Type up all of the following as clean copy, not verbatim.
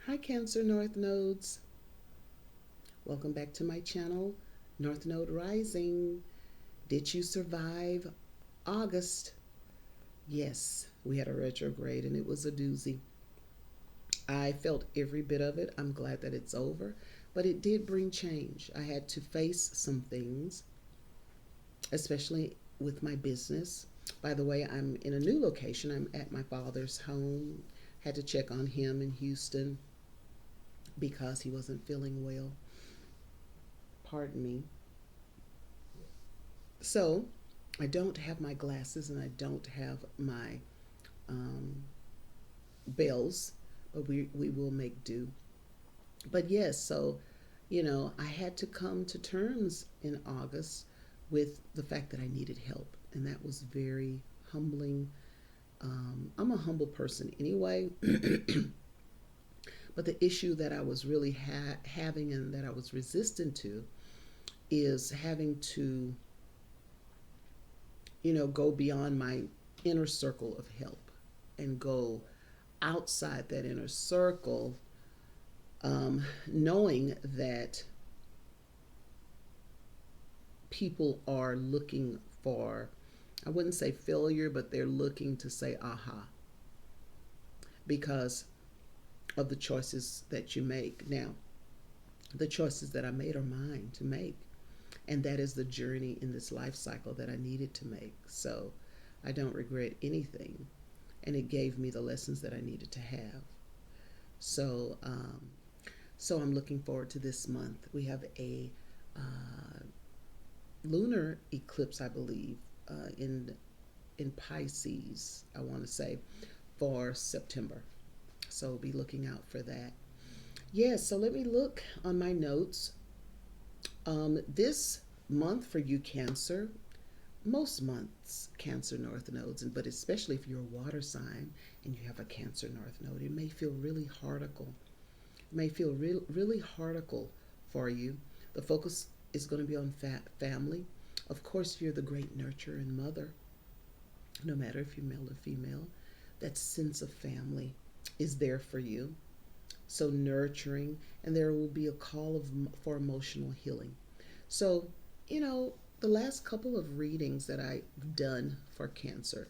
Hi, Cancer North Nodes. Welcome back to my channel, North Node Rising. Did you survive August? Yes, we had a retrograde and it was a doozy. I felt every bit of it. I'm glad that it's over, but it did bring change. I had to face some things, especially with my business. By the way, I'm in a new location. I'm at my father's home. Had to check on him in Houston because he wasn't feeling well. Pardon me. So I don't have my glasses and I don't have my um, bells, but we will make do. But yes, so, I had to come to terms in August with the fact that I needed help. And that was very humbling. I'm a humble person anyway, but the issue that I was really having and that I was resistant to is having to, go beyond my inner circle of help and go outside that inner circle, knowing that people are looking for, I wouldn't say failure, but they're looking to say, aha, because of the choices that you make. Now, the choices that I made are mine to make. And that is the journey in this life cycle that I needed to make. So I don't regret anything. And it gave me the lessons that I needed to have. So, so I'm looking forward to this month. We have a lunar eclipse, I believe, in Pisces. I want to say for September. So be looking out for that. Yeah. So let me look on my notes. This month for you, Cancer. Most months, Cancer North nodes, but especially if you're a water sign and you have a Cancer North node, it may feel really hardical. It may feel really hardical for you. The focus is going to be on family. Of course, you're the great nurturer and mother, no matter if you're male or female. That sense of family is there for you. So nurturing, and there will be a call for emotional healing. So, the last couple of readings that I've done for Cancer,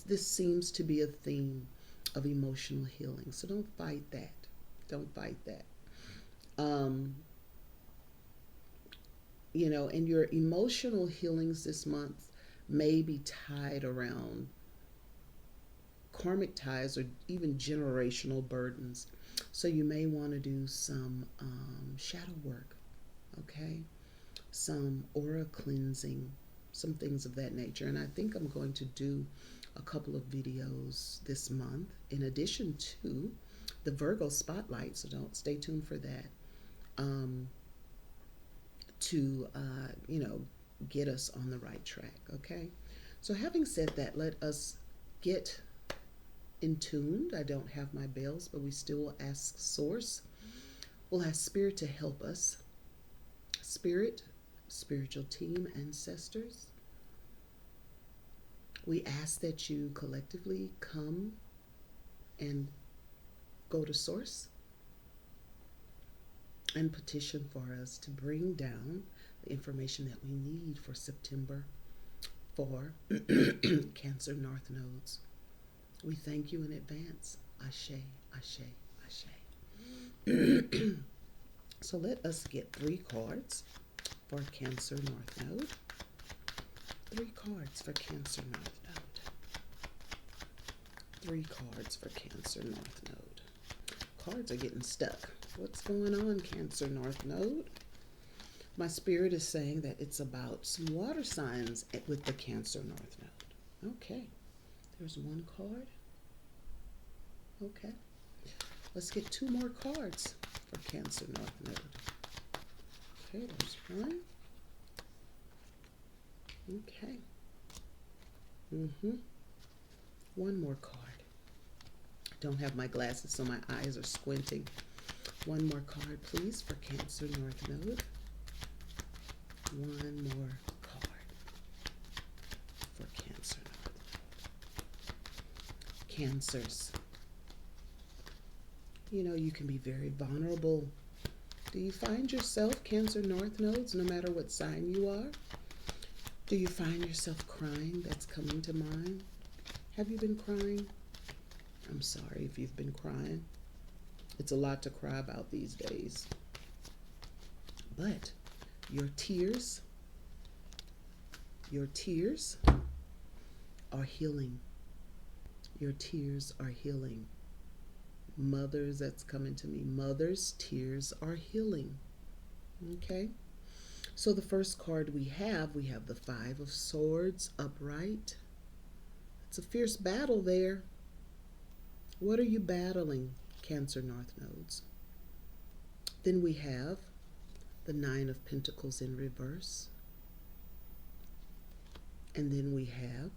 this seems to be a theme of emotional healing. So don't fight that. Don't fight that. Um, and your emotional healings this month may be tied around karmic ties or even generational burdens. So you may want to do some shadow work, okay? Some aura cleansing, some things of that nature. And I think I'm going to do a couple of videos this month in addition to the Virgo spotlight. So don't stay tuned for that. Um, to get us on the right track. Okay. So having said that, let us get in tuned. I don't have my bells, but we still will ask Source. We'll ask Spirit to help us. Spirit, spiritual team, ancestors. We ask that you collectively come and go to Source and petition for us to bring down the information that we need for September for Cancer North nodes. We thank you in advance. Ashe, Ashe, Ashe. So let us get 3 cards for Cancer North Node. 3 cards for Cancer North Node. 3 cards for Cancer North Node. Cards are getting stuck. What's going on, Cancer North Node? My spirit is saying that it's about some water signs with the Cancer North Node. Okay, there's 1 card. Okay, let's get 2 more cards for Cancer North Node. Okay, there's 1. Okay. 1 more card. I don't have my glasses, so my eyes are squinting. 1 more card, please, for Cancer North Node. 1 more card for Cancer North. Cancers. You can be very vulnerable. Do you find yourself, Cancer North Nodes, no matter what sign you are? Do you find yourself crying? That's coming to mind. Have you been crying? I'm sorry if you've been crying. It's a lot to cry about these days. But your tears, your tears are healing. Your tears are healing. Mothers, that's coming to me. Mothers' tears are healing. Okay? So the first card we have the Five of Swords upright. It's a fierce battle there. What are you battling, Cancer North Nodes? Then we have the Nine of Pentacles in reverse. And then we have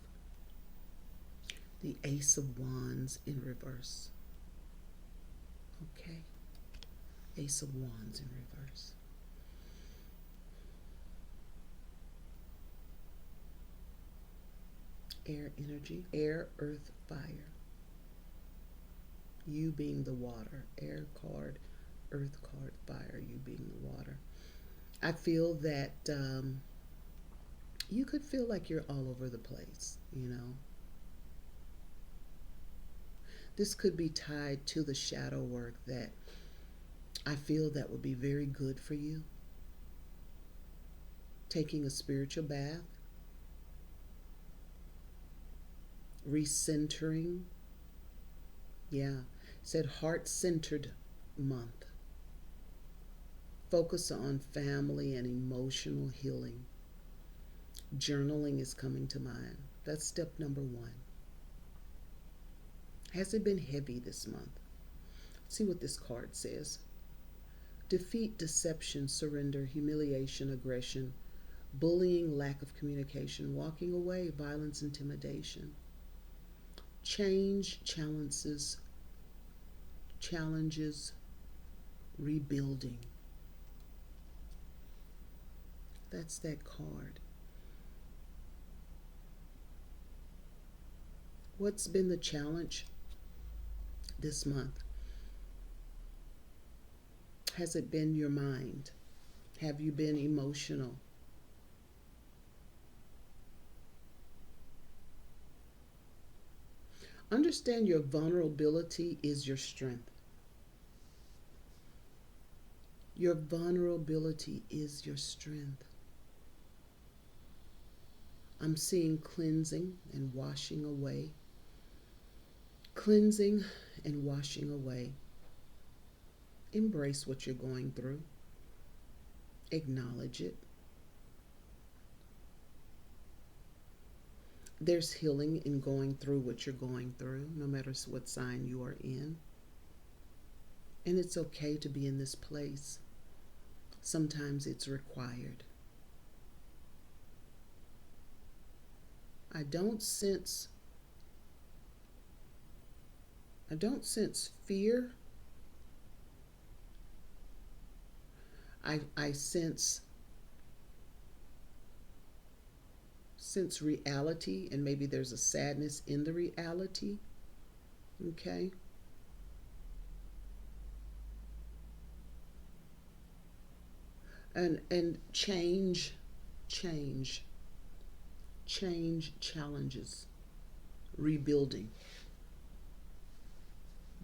the Ace of Wands in reverse. Okay. Ace of Wands in reverse. Air energy, air, earth, fire. You being the water. Air card, earth card, fire. You being the water. I feel that you could feel like you're all over the place, This could be tied to the shadow work that I feel that would be very good for you. Taking a spiritual bath, recentering. Yeah, said heart-centered month. Focus on family and emotional healing. Journaling is coming to mind. That's step number 1. Has it been heavy this month? See what this card says. Defeat, deception, surrender, humiliation, aggression, bullying, lack of communication, walking away, violence, intimidation. Change, challenges, rebuilding. That's that card. What's been the challenge this month? Has it been your mind? Have you been emotional? Understand your vulnerability is your strength. Your vulnerability is your strength. I'm seeing cleansing and washing away. Cleansing and washing away. Embrace what you're going through. Acknowledge it. There's healing in going through what you're going through, no matter what sign you are in. And it's okay to be in this place. Sometimes it's required. I don't sense fear. I sense reality, and maybe there's a sadness in the reality. Okay? And change challenges, rebuilding.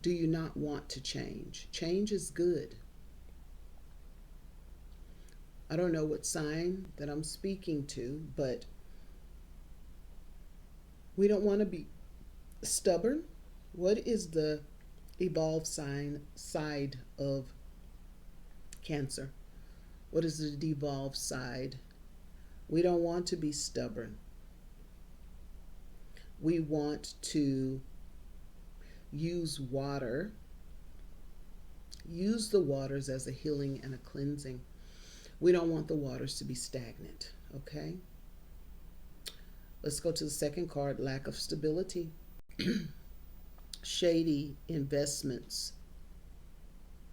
Do you not want to change? Change is good. I don't know what sign that I'm speaking to, but we don't want to be stubborn. What is the evolved side of Cancer? What is the devolved side? We don't want to be stubborn. We want to use water, use the waters as a healing and a cleansing. We don't want the waters to be stagnant, okay? Let's go to the second card, lack of stability. Shady investments,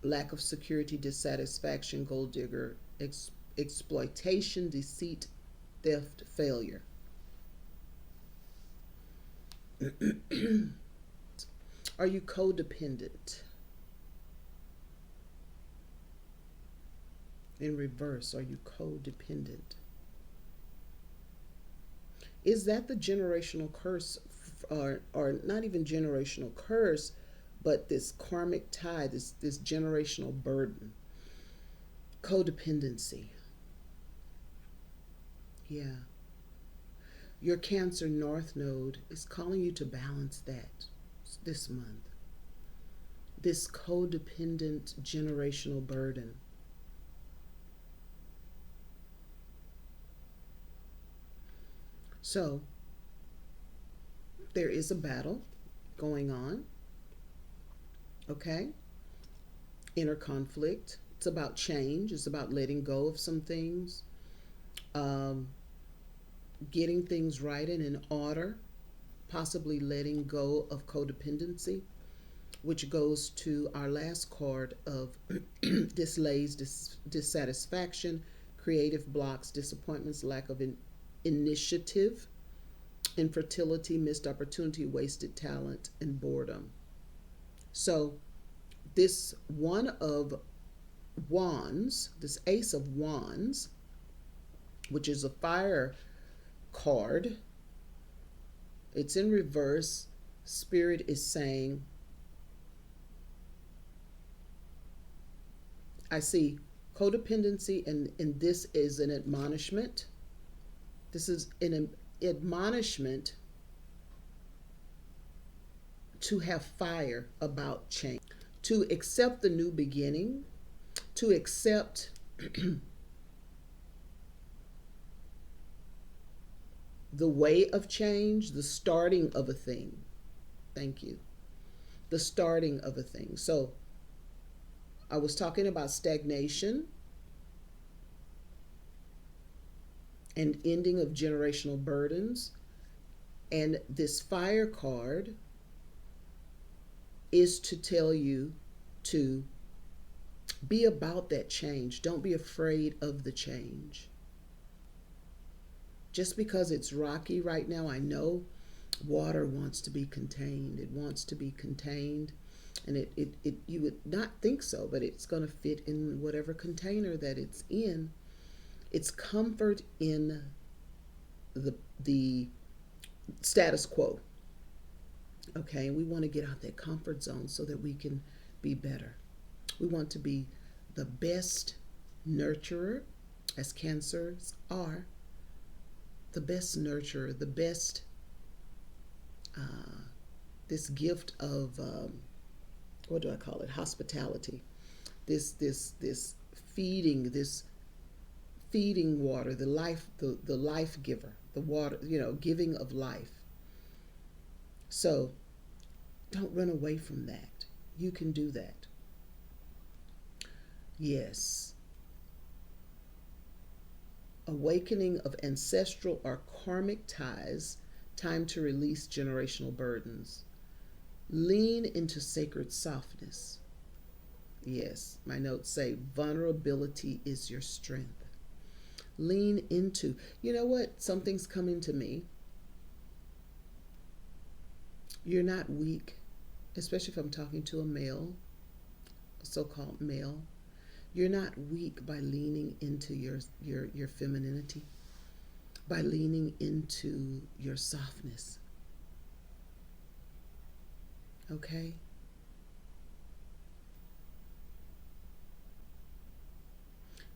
lack of security, dissatisfaction, gold digger, exploitation, deceit, theft, failure. Are you codependent? In reverse, are you codependent? Is that the generational curse, or not even generational curse, but this karmic tie, this generational burden? Codependency. Yeah. Your Cancer North Node is calling you to balance that this month. This codependent generational burden. So, there is a battle going on, okay? Inner conflict. It's about change, it's about letting go of some things, um, getting things right and in order, possibly letting go of codependency, which goes to our last card of delays, dissatisfaction, creative blocks, disappointments, lack of initiative, infertility, missed opportunity, wasted talent, and boredom. So, this one of wands, this ace of wands, which is a fire card, it's in reverse. Spirit is saying, I see codependency, and this is an admonishment. This is an admonishment to have fire about change, to accept the new beginning, to accept the way of change, the starting of a thing. Thank you. The starting of a thing. So I was talking about stagnation and ending of generational burdens. And this fire card is to tell you to be about that change. Don't be afraid of the change. Just because it's rocky right now, I know water wants to be contained. It wants to be contained. And it you would not think so, but it's going to fit in whatever container that it's in. It's comfort in the status quo. Okay, we want to get out that comfort zone so that we can be better. We want to be the best nurturer, as cancers are, the best nurturer, the best, this gift of, what do I call it? Hospitality. This feeding, this feeding water, the life giver, the water, giving of life. So don't run away from that. You can do that. Yes. Awakening of ancestral or karmic ties, time to release generational burdens. Lean into sacred softness. Yes, my notes say vulnerability is your strength. Lean into, you know what? Something's coming to me. You're not weak, especially if I'm talking to a male, a so-called male. You're not weak by leaning into your femininity, by leaning into your softness. Okay?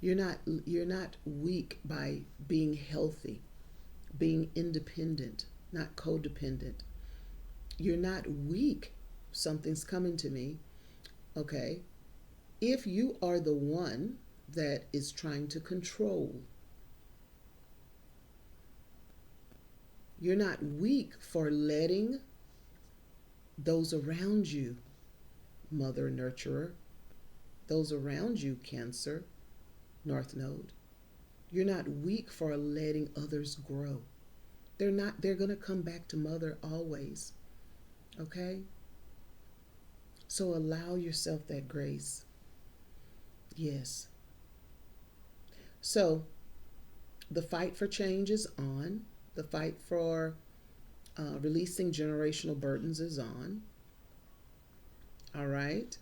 You're not weak by being healthy, being independent, not codependent. You're not weak. Something's coming to me. Okay? If you are the one that is trying to control, you're not weak for letting those around you, mother nurturer, those around you, Cancer, North Node, you're not weak for letting others grow. They're going to come back to mother always. Okay? So allow yourself that grace. Yes. So the fight for change is on. The fight for releasing generational burdens is on. All right.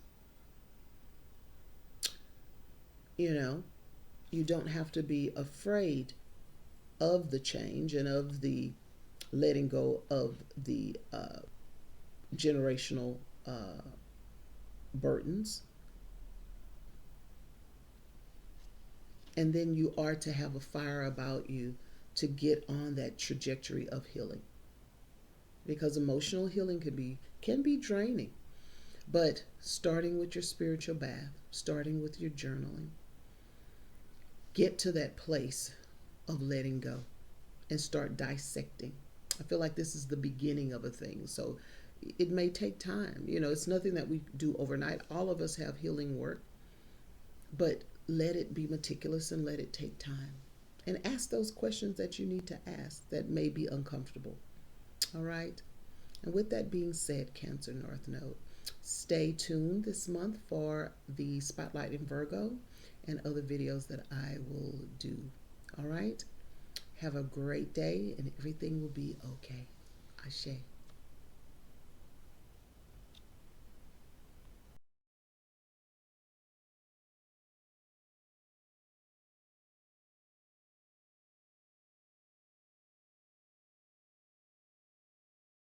You know, You don't have to be afraid of the change and of the letting go of the generational burdens. And then you are to have a fire about you to get on that trajectory of healing, because emotional healing can be draining. But starting with your spiritual bath, starting with your journaling, get to that place of letting go and start dissecting. I feel like this is the beginning of a thing. So it may take time. It's nothing that we do overnight. All of us have healing work, but let it be meticulous and let it take time. And ask those questions that you need to ask that may be uncomfortable. All right? And with that being said, Cancer North Node, stay tuned this month for the Spotlight in Virgo and other videos that I will do. All right? Have a great day and everything will be okay. Ashe.